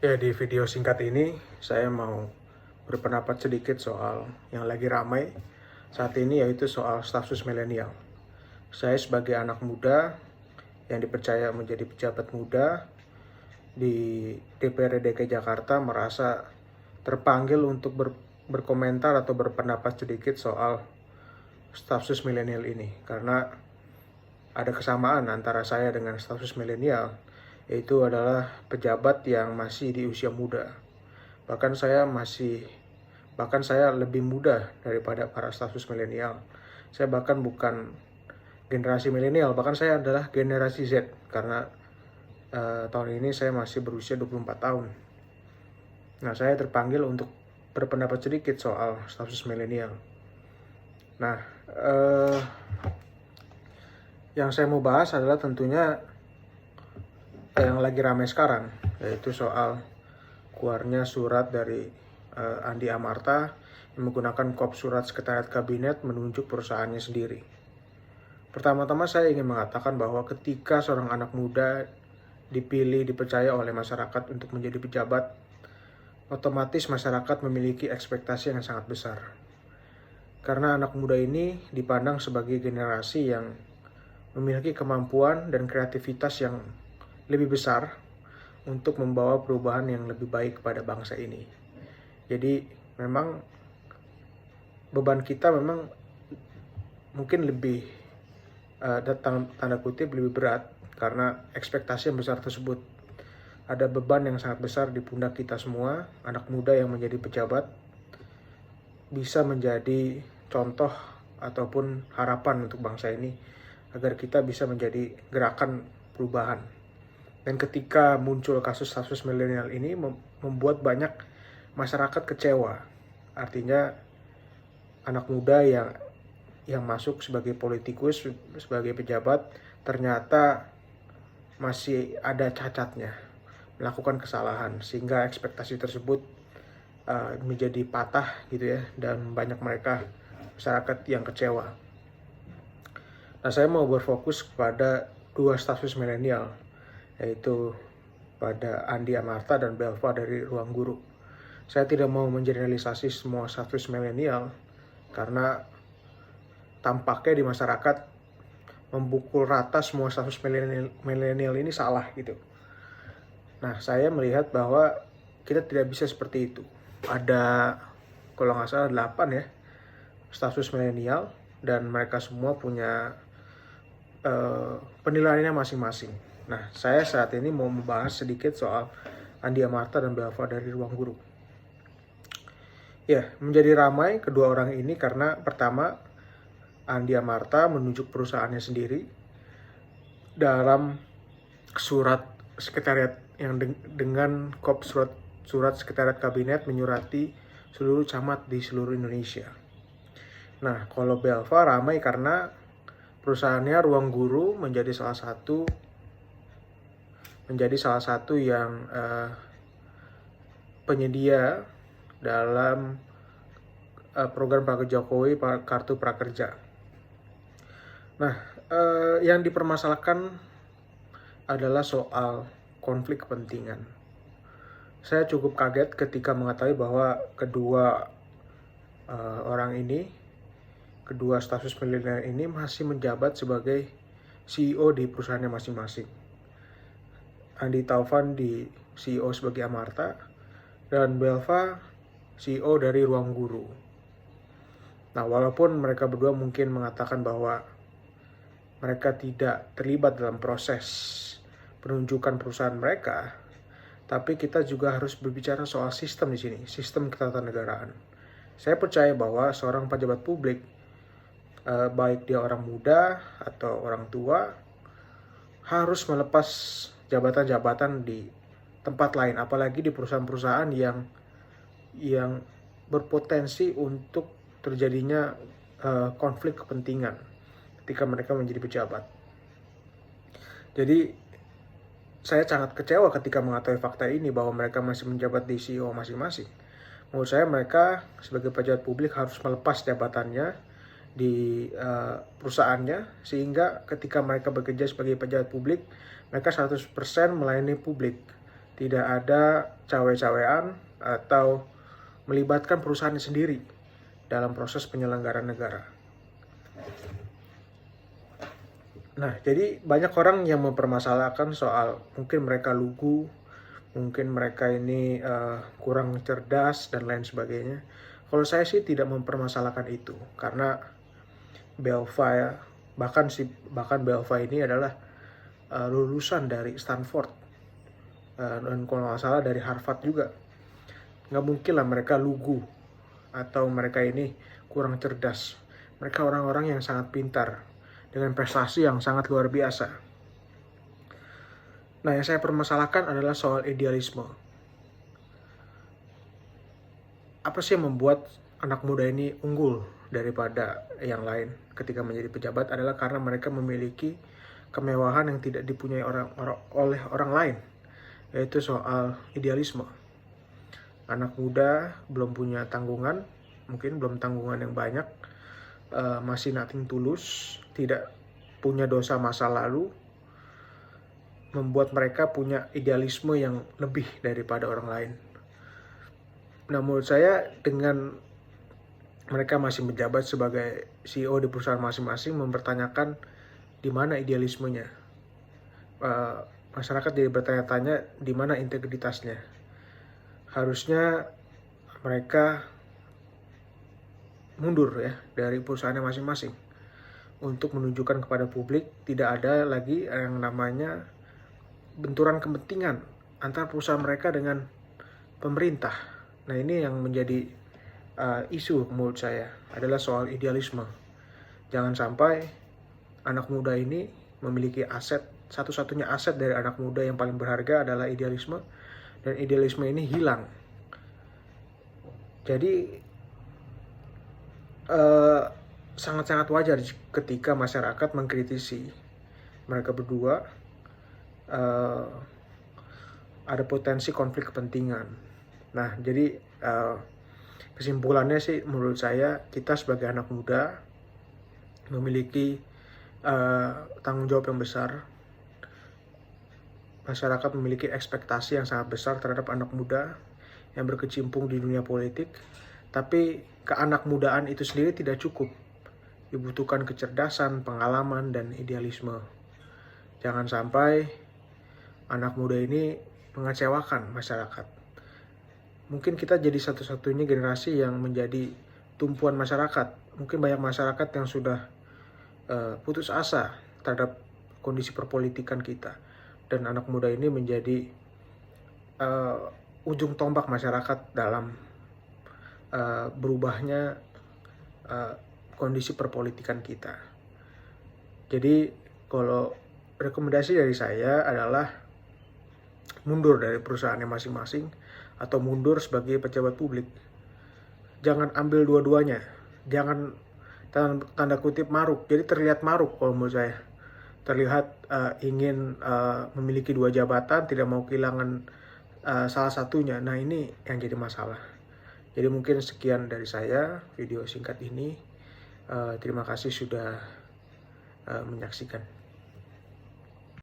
Ya, di video singkat ini saya mau berpendapat sedikit soal yang lagi ramai saat ini, yaitu soal status milenial. Saya sebagai anak muda yang dipercaya menjadi pejabat muda di DPRD DKI Jakarta merasa terpanggil untuk berkomentar atau berpendapat sedikit soal status milenial ini, karena ada kesamaan antara saya dengan status milenial, yaitu adalah pejabat yang masih di usia muda. Bahkan saya lebih muda daripada para status milenial. Saya bahkan bukan generasi milenial, bahkan saya adalah generasi Z, karena tahun ini saya masih berusia 24 tahun. Nah, saya terpanggil untuk berpendapat sedikit soal status milenial. Nah, yang saya mau bahas adalah tentunya yang lagi ramai sekarang, yaitu soal keluarnya surat dari Andi Amarta yang menggunakan kop surat sekretariat kabinet menunjuk perusahaannya sendiri. Pertama-tama saya ingin mengatakan bahwa ketika seorang anak muda dipilih, dipercaya oleh masyarakat untuk menjadi pejabat, otomatis masyarakat memiliki ekspektasi yang sangat besar. Karena anak muda ini dipandang sebagai generasi yang memiliki kemampuan dan kreativitas yang lebih besar untuk membawa perubahan yang lebih baik kepada bangsa ini. Jadi memang beban kita memang mungkin lebih tanda kutip lebih berat, karena ekspektasi yang besar tersebut. Ada beban yang sangat besar di pundak kita semua. Anak muda yang menjadi pejabat bisa menjadi contoh ataupun harapan untuk bangsa ini, agar kita bisa menjadi gerakan perubahan. Dan ketika muncul kasus milenial ini membuat banyak masyarakat kecewa. Artinya anak muda yang masuk sebagai politikus, sebagai pejabat, ternyata masih ada cacatnya, melakukan kesalahan, sehingga ekspektasi tersebut menjadi patah gitu ya, dan banyak masyarakat yang kecewa. Nah, saya mau berfokus kepada dua status milenial, yaitu pada Andi Amarta dan Belva dari Ruang Guru. Saya tidak mau mengeneralisasi semua status milenial, karena tampaknya di masyarakat membukul rata semua status milenial ini salah gitu. Nah, saya melihat bahwa kita tidak bisa seperti itu. Ada, kalau nggak salah 8 ya, status milenial, dan mereka semua punya penilaiannya masing-masing. Nah, saya saat ini mau membahas sedikit soal Andi Amarta dan Belva dari Ruang Guru. Ya, menjadi ramai kedua orang ini karena pertama, Andi Amarta menunjuk perusahaannya sendiri dalam surat sekretariat yang dengan kop surat sekretariat kabinet menyurati seluruh camat di seluruh Indonesia. Nah, kalau Belva ramai karena perusahaannya Ruang Guru menjadi salah satu yang penyedia dalam program Pak Jokowi, Kartu Prakerja. Nah, yang dipermasalahkan adalah soal konflik kepentingan. Saya cukup kaget ketika mengetahui bahwa kedua kedua status milenial ini masih menjabat sebagai CEO di perusahaannya masing-masing. Andi Taufan di CEO sebagai Amarta, dan Belva CEO dari Ruang Guru. Nah, walaupun mereka berdua mungkin mengatakan bahwa mereka tidak terlibat dalam proses penunjukan perusahaan mereka, tapi kita juga harus berbicara soal sistem di sini, sistem ketatanegaraan. Saya percaya bahwa seorang pejabat publik, baik dia orang muda atau orang tua, harus melepas jabatan-jabatan di tempat lain, apalagi di perusahaan-perusahaan yang berpotensi untuk terjadinya konflik kepentingan ketika mereka menjadi pejabat. Jadi saya sangat kecewa ketika mengetahui fakta ini, bahwa mereka masih menjabat di CEO masing-masing. Menurut saya mereka sebagai pejabat publik harus melepas jabatannya di perusahaannya, sehingga ketika mereka bekerja sebagai pejabat publik, mereka 100% melayani publik tidak ada cawe-cawean atau melibatkan perusahaannya sendiri dalam proses penyelenggaraan negara. Nah, jadi banyak orang yang mempermasalahkan soal mungkin mereka lugu, mungkin mereka ini kurang cerdas dan lain sebagainya. Kalau saya sih tidak mempermasalahkan itu, karena Belva bahkan Belva ini adalah lulusan dari Stanford dan kalau nggak salah dari Harvard juga. Nggak mungkin lah mereka lugu atau mereka ini kurang cerdas. Mereka orang-orang yang sangat pintar dengan prestasi yang sangat luar biasa. Nah, yang saya permasalahkan adalah soal idealisme. Apa sih yang membuat anak muda ini unggul daripada yang lain ketika menjadi pejabat adalah karena mereka memiliki kemewahan yang tidak dipunyai oleh orang lain, yaitu soal idealisme. Anak muda belum punya tanggungan, mungkin belum tanggungan yang banyak, masih nothing tulus, tidak punya dosa masa lalu, membuat mereka punya idealisme yang lebih daripada orang lain. Nah, menurut saya dengan mereka masih menjabat sebagai CEO di perusahaan masing-masing, mempertanyakan di mana idealismenya. Masyarakat jadi bertanya-tanya di mana integritasnya. Harusnya mereka mundur ya dari perusahaannya masing-masing untuk menunjukkan kepada publik tidak ada lagi yang namanya benturan kepentingan antara perusahaan mereka dengan pemerintah. Nah, ini yang menjadi isu menurut saya adalah soal idealisme. Jangan sampai anak muda ini memiliki aset, satu-satunya aset dari anak muda yang paling berharga adalah idealisme, dan idealisme ini hilang. Jadi sangat-sangat wajar ketika masyarakat mengkritisi mereka berdua ada potensi konflik kepentingan. Nah, jadi kesimpulannya sih menurut saya kita sebagai anak muda memiliki tanggung jawab yang besar. Masyarakat memiliki ekspektasi yang sangat besar terhadap anak muda yang berkecimpung di dunia politik. Tapi keanak mudaan itu sendiri tidak cukup. Dibutuhkan kecerdasan, pengalaman, dan idealisme. Jangan sampai anak muda ini mengecewakan masyarakat. Mungkin kita jadi satu-satunya generasi yang menjadi tumpuan masyarakat. Mungkin banyak masyarakat yang sudah putus asa terhadap kondisi perpolitikan kita. Dan anak muda ini menjadi ujung tombak masyarakat dalam berubahnya kondisi perpolitikan kita. Jadi kalau rekomendasi dari saya adalah mundur dari perusahaannya masing-masing atau mundur sebagai pejabat publik. Jangan ambil dua-duanya. Jangan tanda kutip maruk. Jadi terlihat maruk kalau menurut saya. Terlihat ingin memiliki dua jabatan, tidak mau kehilangan salah satunya. Nah, ini yang jadi masalah. Jadi mungkin sekian dari saya video singkat ini. Terima kasih sudah menyaksikan.